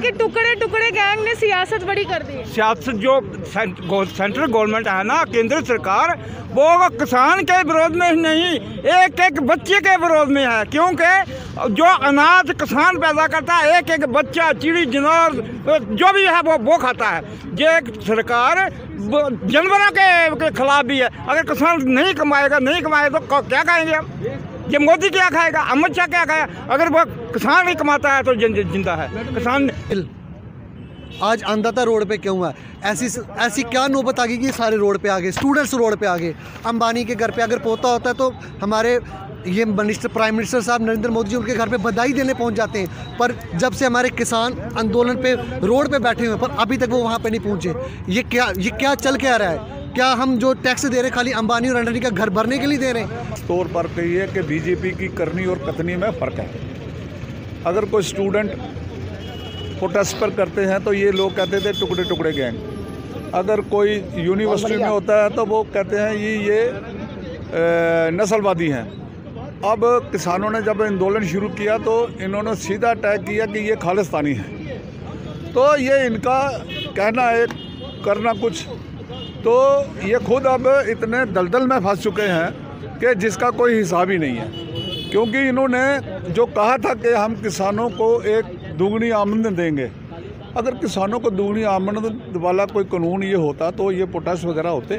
कि टुकड़े टुकड़े गैंग ने सियासत बड़ी कर दी है। सियासत जो सेंट्रल गवर्नमेंट है ना, केंद्र सरकार, वो किसान के विरोध में ही नहीं, एक एक बच्चे के विरोध में है। क्योंकि जो अनाज किसान पैदा करता है, एक एक बच्चा, चिड़ी जानवर जो भी है वो खाता है। ये सरकार जानवरों के खिलाफ भी है। अगर किसान नहीं कमाएगा तो क्या खाएंगे हम? ये मोदी क्या खाएगा, अमित शाह क्या खाएगा? अगर वो किसान नहीं कमाता है तो जिंदा है किसान। आज अन्नदाता रोड पे क्यों है? ऐसी क्या नौबत आ गई कि सारे रोड पे आ गए, स्टूडेंट्स रोड पे आ गए। अंबानी के घर पे अगर पोता होता है तो हमारे ये प्राइम मिनिस्टर साहब नरेंद्र मोदी जी उनके घर पे बधाई देने पहुंच जाते हैं, पर जब से हमारे किसान आंदोलन पे रोड पे बैठे हुए हैं पर अभी तक वो वहाँ पे नहीं पहुँचे। ये क्या चल के आ रहा है? क्या हम जो टैक्स दे रहे हैं खाली अंबानी और अडानी का घर भरने के लिए दे रहे हैं? तौर पर कहिए कि बीजेपी की करनी और कथनी में फ़र्क है। अगर कोई स्टूडेंट प्रोटेस्ट पर करते हैं तो ये लोग कहते थे टुकड़े टुकड़े गैंग। अगर कोई यूनिवर्सिटी में होता है तो वो कहते हैं ये नस्लवादी हैं। अब किसानों ने जब आंदोलन शुरू किया तो इन्होंने सीधा अटैक किया कि ये खालिस्तानी है। तो ये इनका कहना है, करना कुछ। तो ये खुद अब इतने दलदल में फंस चुके हैं कि जिसका कोई हिसाब ही नहीं है। क्योंकि इन्होंने जो कहा था कि हम किसानों को एक दुगनी आमदनी देंगे, अगर किसानों को दुगनी आमदनी वाला कोई कानून ये होता तो ये प्रोटेस्ट वगैरह होते।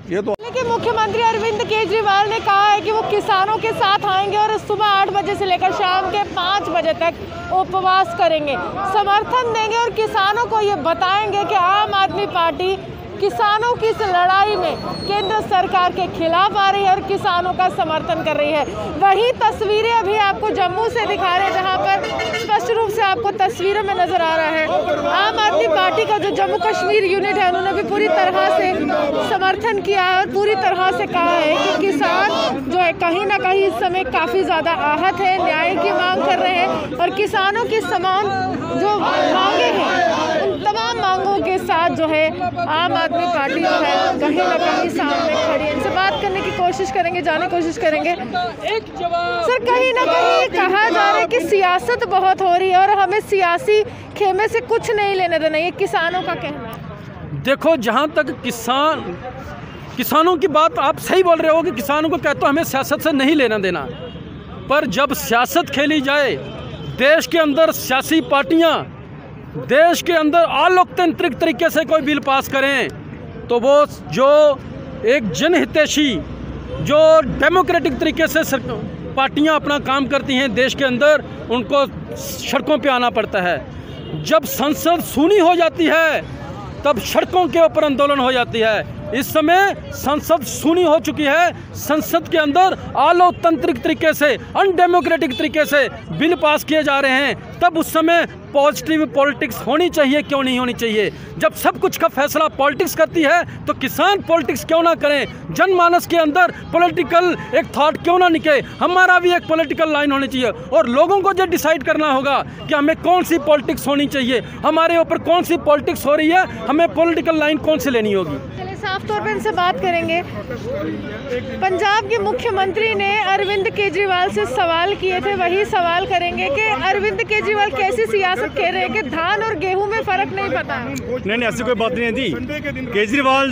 ये तो लेकिन मुख्यमंत्री अरविंद केजरीवाल ने कहा है कि वो किसानों के साथ आएंगे और सुबह 8 बजे से लेकर शाम के 5 बजे तक उपवास करेंगे, समर्थन देंगे और किसानों को ये बताएंगे कि आम आदमी पार्टी किसानों की इस लड़ाई में केंद्र सरकार के खिलाफ आ रही है और किसानों का समर्थन कर रही है। वही तस्वीरें अभी आपको जम्मू से दिखा रहे हैं, जहां पर स्पष्ट रूप से आपको तस्वीरों में नजर आ रहा है आम आदमी पार्टी का जो जम्मू कश्मीर यूनिट है, उन्होंने भी पूरी तरह से समर्थन किया है और पूरी तरह से कहा है कि किसान जो है कहीं ना कहीं इस समय काफ़ी ज़्यादा आहत है, न्याय की मांग कर रहे हैं और किसानों की समान जो मांगे हैं उन तमाम मांगों के साथ जो है आम आदमी पार्टी जो है कहीं ना कहीं सामने खड़ी है। इनसे बात करने की कोशिश करेंगे, जानने की कोशिश करेंगे। सर, कहीं ना कहीं कहा जा रहा है कि सियासत बहुत हो रही है और हमें सियासी खेमे से कुछ नहीं लेने देना, ये किसानों का कहना है। देखो, जहाँ तक किसानों की बात, आप सही बोल रहे हो कि किसानों को कहते हो हमें सियासत से नहीं लेना देना, पर जब सियासत खेली जाए, देश के अंदर सियासी पार्टियाँ देश के अंदर अलोकतांत्रिक तरीके से कोई बिल पास करें तो वो जो एक जनहितैषी, जो डेमोक्रेटिक तरीके से पार्टियां अपना काम करती हैं देश के अंदर, उनको सड़कों पे आना पड़ता है। जब संसद सूनी हो जाती है तब सड़कों के ऊपर आंदोलन हो जाती है। इस समय संसद सूनी हो चुकी है, संसद के अंदर अलोकतांत्रिक तरीके से, अनडेमोक्रेटिक तरीके से बिल पास किए जा रहे हैं, तब उस समय पॉजिटिव पॉलिटिक्स होनी चाहिए, क्यों नहीं होनी चाहिए? जब सब कुछ का फैसला पॉलिटिक्स करती है तो किसान पॉलिटिक्स क्यों ना करें? जनमानस के अंदर पॉलिटिकल एक थॉट क्यों ना निकले? हमारा भी एक पॉलिटिकल लाइन होनी चाहिए और लोगों को जो डिसाइड करना होगा कि हमें कौन सी पॉलिटिक्स होनी चाहिए, हमारे ऊपर कौन सी पॉलिटिक्स हो रही है, हमें पॉलिटिकल लाइन कौन सी लेनी होगी। साफ तौर पर इनसे बात करेंगे। पंजाब के मुख्यमंत्री ने अरविंद केजरीवाल से सवाल किए थे, वही सवाल करेंगे कि अरविंद केजरीवाल कैसी सियासत कह रहे हैं कि धान और गेहूं में फर्क नहीं पता। नहीं, ऐसी कोई बात नहीं है जी। केजरीवाल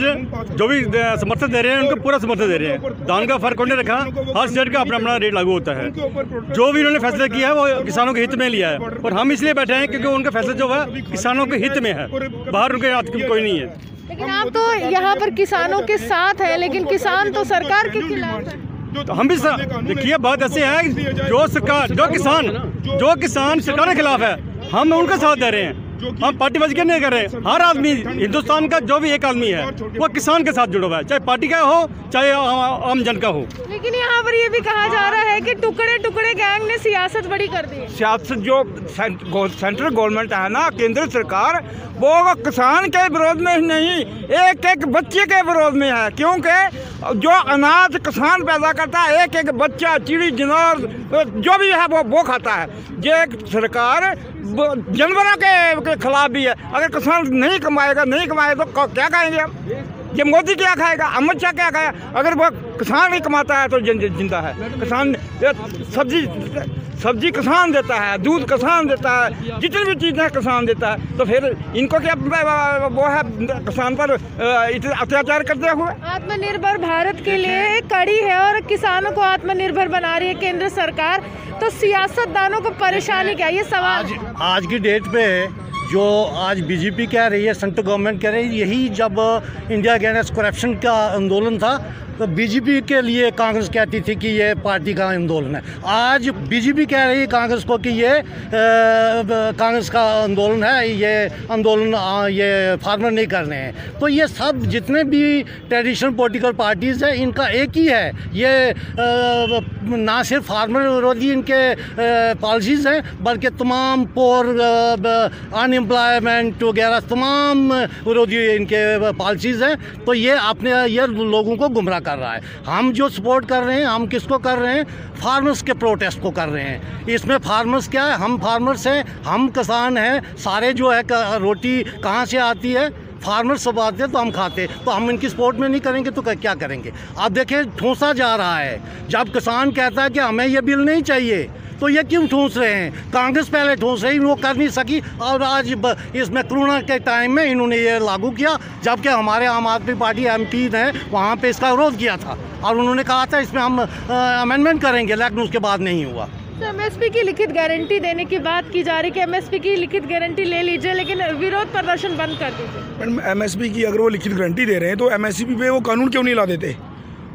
जो भी समर्थन दे रहे हैं उनको पूरा समर्थन दे रहे हैं। धान का फर्क उन्होंने रखा, हर स्टेट का अपना अपना रेट लागू होता है। जो भी उन्होंने फैसला किया है वो किसानों के हित में लिया है और हम इसलिए बैठे हैं क्योंकि उनका फैसला जो है किसानों के हित में है, बाहर उनके हाथ कोई नहीं है। लेकिन आप तो यहाँ पर किसानों के साथ हैं, लेकिन किसान तो सरकार के खिलाफ है। तो हम भी देखिए, बात ऐसी है, जो किसान सरकार के खिलाफ है, हम उनका साथ दे रहे हैं। हम पार्टीबाजी क्यों नहीं कर रहे? हर आदमी, हिंदुस्तान का जो भी एक आदमी है वो किसान के साथ जुड़ा हुआ है, चाहे पार्टी का हो चाहे आम जन का हो। लेकिन यहाँ पर ये भी कहा जा रहा है कि टुकड़े टुकड़े गैंग ने सियासत बड़ी कर दी है। सियासत जो सेंट्रल गवर्नमेंट है ना, केंद्र सरकार, वो किसान के विरोध में ही नहीं, एक एक बच्चे के विरोध में है। क्योंकि जो अनाज किसान पैदा करता है, एक एक बच्चा, चिड़ी जानवर जो भी है वो खाता है। ये सरकार जानवरों के खिलाफ भी है। अगर किसान नहीं कमाएगा तो क्या खाएंगे हम? ये मोदी क्या खाएगा, अमित शाह क्या खाएगा? अगर वो किसान नहीं कमाता है तो जिंदा है। किसान सब्जी किसान देता है, दूध किसान देता है, जितनी भी चीज़ें किसान देता है, तो फिर इनको क्या वो है किसान पर इतने अत्याचार करते हुए। आत्मनिर्भर भारत के लिए एक कड़ी है और किसानों को आत्मनिर्भर बना रही है केंद्र सरकार, तो सियासतदानों को परेशानी क्या? ये सवाल आज की डेट पे जो आज बीजेपी कह रही है, सेंट्रल गवर्नमेंट कह रही है, यही जब इंडिया अगेंस्ट करप्शन का आंदोलन था तो बीजेपी के लिए कांग्रेस कहती थी कि ये पार्टी का आंदोलन है। आज बीजेपी कह रही है कांग्रेस को कि ये कांग्रेस का आंदोलन है, ये आंदोलन ये फार्मर नहीं कर रहे हैं। तो ये सब जितने भी ट्रेडिशनल पॉलिटिकल पार्टीज़ हैं इनका एक ही है, ये ना सिर्फ फार्मर विरोधी इनके पॉलिसीज़ हैं बल्कि तमाम पोर अनएम्प्लॉयमेंट वगैरह तमाम विरोधी इनके पॉलिसीज़ हैं। तो ये अपने ये लोगों को गुमराह कर रहा है। हम जो सपोर्ट कर रहे हैं, हम किसको कर रहे हैं? फार्मर्स के प्रोटेस्ट को कर रहे हैं। इसमें फार्मर्स क्या है? हम फार्मर्स हैं, हम किसान हैं। सारे जो है रोटी कहाँ से आती है? फार्मर सब आते हैं तो हम खाते, तो हम इनकी सपोर्ट में नहीं करेंगे तो क्या करेंगे? आप देखें ठूंसा जा रहा है। जब किसान कहता है कि हमें ये बिल नहीं चाहिए तो ये क्यों ठूंस रहे हैं? कांग्रेस पहले ठूंस रही, वो कर नहीं सकी और आज इसमें कोरोना के टाइम में इन्होंने ये लागू किया, जबकि हमारे आम आदमी पार्टी MP हैं वहाँ पे इसका विरोध किया था और उन्होंने कहा था इसमें हम अमेंडमेंट करेंगे, लेकिन उसके बाद नहीं हुआ। MSP की लिखित गारंटी देने की बात की जा रही है कि MSP की लिखित गारंटी ले लीजिए लेकिन विरोध प्रदर्शन बंद कर दीजिए। मैडम MSP की अगर वो लिखित गारंटी दे रहे हैं तो MSP पे वो कानून क्यों नहीं ला देते?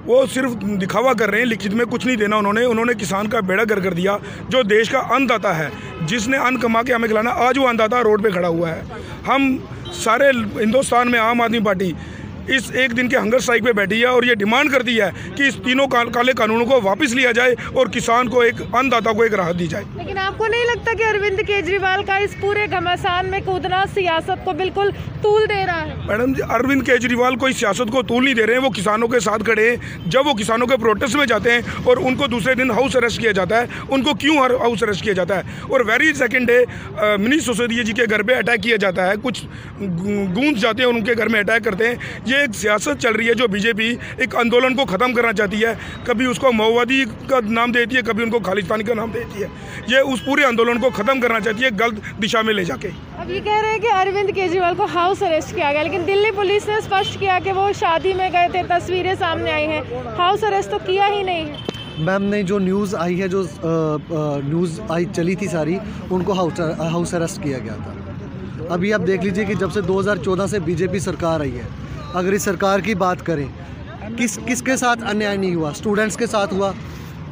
वो सिर्फ दिखावा कर रहे हैं, लिखित में कुछ नहीं देना उन्होंने किसान का बेड़ा गर्क कर दिया। जो देश का अन्नदाता है, जिसने अन्न कमा के हमें खिलाना, आज वो अन्नदाता रोड पे खड़ा हुआ है। हम सारे हिंदुस्तान में आम आदमी पार्टी इस एक दिन के हंगर स्ट्राइक पे बैठी है और ये डिमांड करती है कि इस तीनों काले कानूनों को वापस लिया जाए और किसान को एक अन्नदाता को एक राहत दी जाए। लेकिन आपको नहीं लगता कि अरविंद केजरीवाल का इस पूरे घमासान में कूदना सियासत को बिल्कुल तूल दे रहा है? मैडम जी, अरविंद केजरीवाल कोई सियासत को तूल नहीं दे रहे हैं, वो किसानों के साथ खड़े हैं। जब वो किसानों के प्रोटेस्ट में जाते हैं और उनको दूसरे दिन हाउस अरेस्ट किया जाता है, उनको क्यों हाउस अरेस्ट किया जाता है? और very second day Manish Sisodia ji के घर पे अटैक किया जाता है, कुछ गूंज जाते हैं और उनके घर में अटैक करते हैं। ये एक सियासत चल रही है जो बीजेपी एक आंदोलन को ख़त्म करना चाहती है, कभी उसको माओवादी का नाम देती है, कभी उनको खालिस्तानी का नाम देती है। ये उस पूरे आंदोलन को ख़त्म करना चाहती है गलत दिशा में ले जाके। अब ये कह रहे हैं कि अरविंद केजरीवाल को हाउस अरेस्ट किया गया, लेकिन दिल्ली पुलिस ने स्पष्ट किया कि वो शादी में गए थे, तस्वीरें सामने आई हैं, हाउस अरेस्ट तो किया ही नहीं है। मैम ने जो न्यूज़ आई है, जो न्यूज़ आई चली थी सारी, उनको हाउस अरेस्ट किया गया था। अभी आप देख लीजिए कि जब से 2014 से बीजेपी सरकार आई है, अगर इस सरकार की बात करें, किसके साथ अन्याय नहीं हुआ? स्टूडेंट्स के साथ हुआ।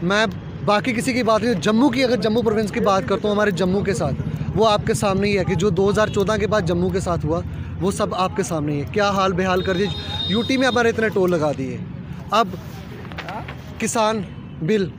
मैं बाकी किसी की बात नहीं, जम्मू की, अगर जम्मू प्रोविंस की बात करता हूँ, हमारे जम्मू के साथ, वो आपके सामने ही है कि जो 2014 के बाद जम्मू के साथ हुआ वो सब आपके सामने ही है। क्या हाल बेहाल कर दिए। यूटी में हमारे इतने टोल लगा दिए। अब किसान बिल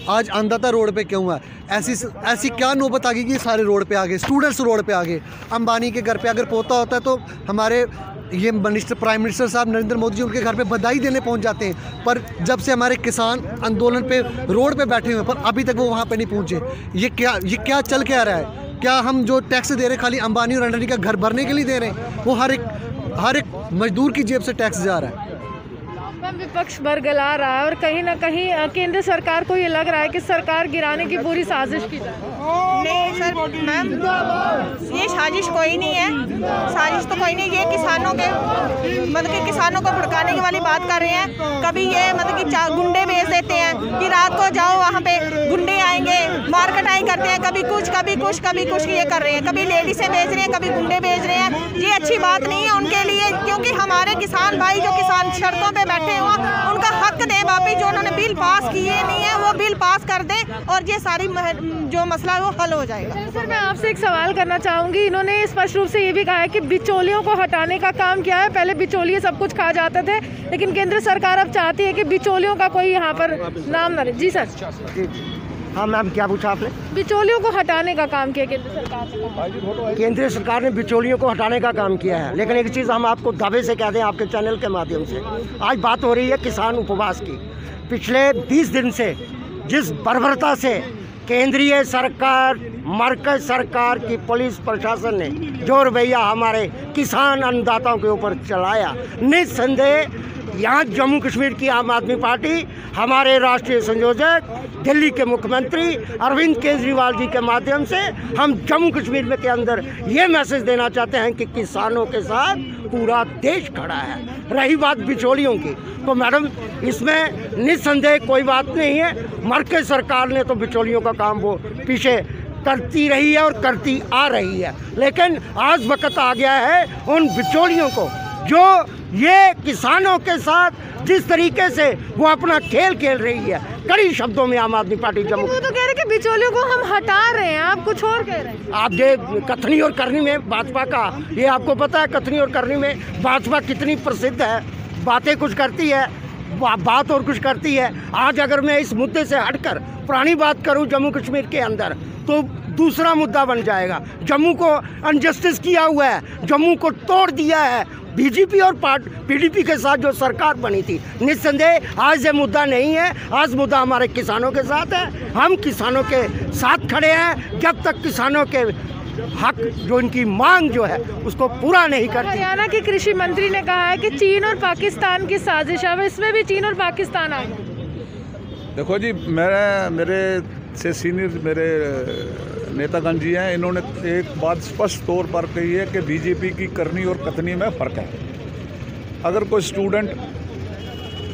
आज अन्नदाता रोड पे क्यों है? ऐसी क्या नौबत आ गई कि सारे रोड पे आ गए, स्टूडेंट्स रोड पे आ गए। अंबानी के घर पे अगर पोता होता है तो हमारे ये प्राइम मिनिस्टर साहब नरेंद्र मोदी जी उनके घर पे बधाई देने पहुंच जाते हैं, पर जब से हमारे किसान आंदोलन पे रोड पे बैठे हुए हैं, पर अभी तक वो वहाँ पे नहीं पहुँचे। ये क्या चल क्या रहा है? क्या हम जो टैक्स दे रहे हैं खाली अंबानी और अडानी का घर भरने के लिए दे रहे हैं? वो हर एक मजदूर की जेब से टैक्स जा रहा है। विपक्ष बरगला रहा है और कहीं ना कहीं केंद्र सरकार को ये लग रहा है कि सरकार गिराने की पूरी साजिश की जा रही है। नहीं सर मैम, ये साजिश कोई नहीं है, साजिश तो कोई नहीं। ये किसानों के मतलब कि किसानों को भड़काने की वाली बात कर रहे हैं। कभी ये मतलब कि गुंडे भेज देते हैं कि रात को जाओ वहाँ पे गुंडे आएंगे, मारकटाई करते हैं, कभी कुछ ये कर रहे हैं, कभी लेडीसें भेज रहे हैं, कभी गुंडे भेज रहे हैं। ये अच्छी बात नहीं है उनके लिए, क्योंकि हमारे किसान भाई जो किसान सड़कों पे बैठे हुए उनका हक दें वापिस। जो उन्होंने बिल पास किए नहीं है वो बिल पास कर दें और ये सारी जो मसला है वो हल हो जाएगा। सर मैं आपसे एक सवाल करना चाहूँगी। इन्होंने स्पष्ट रूप से ये भी कहा है कि बिचौलियों को हटाने का काम किया है। पहले बिचौलिए सब कुछ खा जाते थे, लेकिन केंद्र सरकार अब चाहती है कि बिचौलियों का कोई यहाँ पर नाम न रहे। जी सर। हाँ मैम, क्या पूछा आपने? बिचौलियों को हटाने का काम किया केंद्र सरकार ने। केंद्र सरकार ने बिचौलियों को हटाने का काम किया है, लेकिन एक चीज़ हम आपको दावे से कहते हैं आपके चैनल के माध्यम से। आज बात हो रही है किसान उपवास की। पिछले 20 दिन से जिस बर्बरता से केंद्रीय सरकार मरकज सरकार की पुलिस प्रशासन ने जो रवैया हमारे किसान अन्नदाताओं के ऊपर चलाया, निस्संदेह यहाँ जम्मू कश्मीर की आम आदमी पार्टी, हमारे राष्ट्रीय संयोजक दिल्ली के मुख्यमंत्री अरविंद केजरीवाल जी के माध्यम से हम जम्मू कश्मीर में के अंदर ये मैसेज देना चाहते हैं कि किसानों के साथ पूरा देश खड़ा है। रही बात बिचौलियों की, तो मैडम इसमें निस्संदेह कोई बात नहीं है। मरकज सरकार ने तो बिचौलियों का काम वो पीछे करती रही है और करती आ रही है, लेकिन आज वक्त आ गया है उन बिचौलियों को जो ये किसानों के साथ जिस तरीके से वो अपना खेल खेल रही है। कड़ी शब्दों में आम आदमी पार्टी जम्मू, वो तो कह रहे कि बिचौलियों को हम हटा रहे हैं, आप कुछ और कह रहे हैं। आप ये कथनी और करनी में भाजपा का, ये आपको पता है कथनी और करनी में भाजपा कितनी प्रसिद्ध है, बातें कुछ करती है, बात और कुछ करती है। आज अगर मैं इस मुद्दे से हटकर पुरानी बात करूं जम्मू कश्मीर के अंदर, तो दूसरा मुद्दा बन जाएगा। जम्मू को अनजस्टिस किया हुआ है, जम्मू को तोड़ दिया है बीजेपी और पीडीपी के साथ जो सरकार बनी थी। निस्संदेह आज ये मुद्दा नहीं है, आज मुद्दा हमारे किसानों के साथ है। हम किसानों के साथ खड़े हैं जब तक किसानों के हक जो इनकी मांग जो है उसको पूरा नहीं करती। हरियाणा के कृषि मंत्री ने कहा है कि चीन और पाकिस्तान की साजिश है, अब इसमें भी चीन और पाकिस्तान आ गए। देखो जी, मेरे से सीनियर मेरे नेतागण जी हैं, इन्होंने एक बात स्पष्ट तौर पर कही है कि बीजेपी की करनी और कथनी में फ़र्क है। अगर कोई स्टूडेंट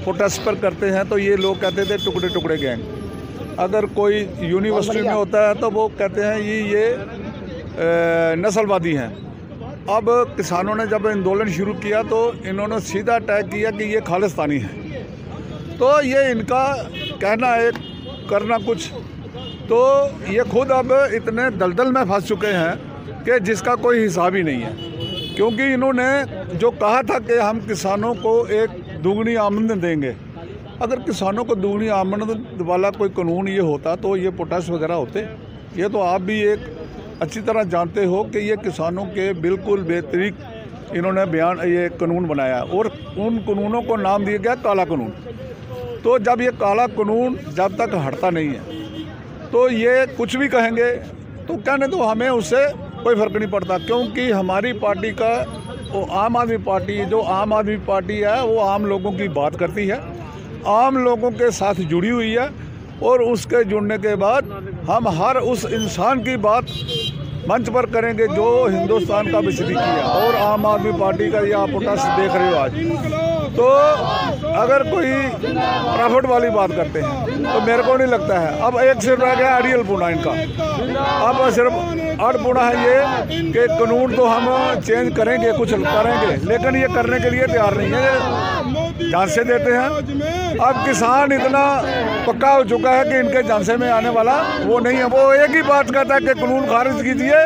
प्रोटेस्ट पर करते हैं तो ये लोग कहते थे टुकड़े टुकड़े गैंग। अगर कोई यूनिवर्सिटी में होता है तो वो कहते हैं ये नस्लवादी हैं। अब किसानों ने जब आंदोलन शुरू किया तो इन्होंने सीधा अटैक किया कि ये खालिस्तानी है। तो ये इनका कहना एक करना कुछ, तो ये खुद अब इतने दलदल में फंस चुके हैं कि जिसका कोई हिसाब ही नहीं है। क्योंकि इन्होंने जो कहा था कि हम किसानों को एक दुगनी आमदनी देंगे, अगर किसानों को दुगनी आमदनी वाला कोई कानून ये होता तो ये प्रोटेस्ट वगैरह होते। ये तो आप भी एक अच्छी तरह जानते हो कि ये किसानों के बिल्कुल बेतरीक इन्होंने ये कानून बनाया और उन कानूनों को नाम दिया गया काला कानून। तो जब ये काला कानून जब तक हटता नहीं है तो ये कुछ भी कहेंगे तो कहने तो हमें उससे कोई फ़र्क नहीं पड़ता। क्योंकि हमारी पार्टी का वो आम आदमी पार्टी, जो आम आदमी पार्टी है वो आम लोगों की बात करती है, आम लोगों के साथ जुड़ी हुई है। और उसके जुड़ने के बाद हम हर उस इंसान की बात मंच पर करेंगे जो हिंदुस्तान का बिजली किया। और आम आदमी पार्टी का ये आप प्रोटेस्ट देख रहे हो आज, तो अगर कोई प्रॉफिट वाली बात करते हैं तो मेरे को नहीं लगता है। अब एक सिर्फ रह गया अड़ियल पुना इनका, अब सिर्फ अड़पुना है ये कि कानून तो हम चेंज करेंगे, कुछ करेंगे, लेकिन ये करने के लिए तैयार नहीं है, झांसे देते हैं। अब किसान इतना पक्का हो चुका है कि इनके झांसे में आने वाला वो नहीं है। वो एक ही बात कहता है कि कानून खारिज कीजिए,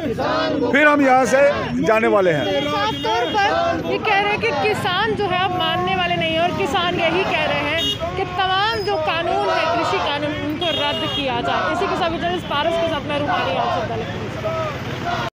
फिर हम यहाँ से जाने वाले हैं। साफ तौर पर ये कह रहे हैं कि किसान जो है अब मानने वाले नहीं है, और किसान यही कह रहे हैं कि तमाम जो कानून है, कृषि कानून, उनको रद्द किया जाए। इसी के साथ पारस के साथ मैं रूमानी आपसे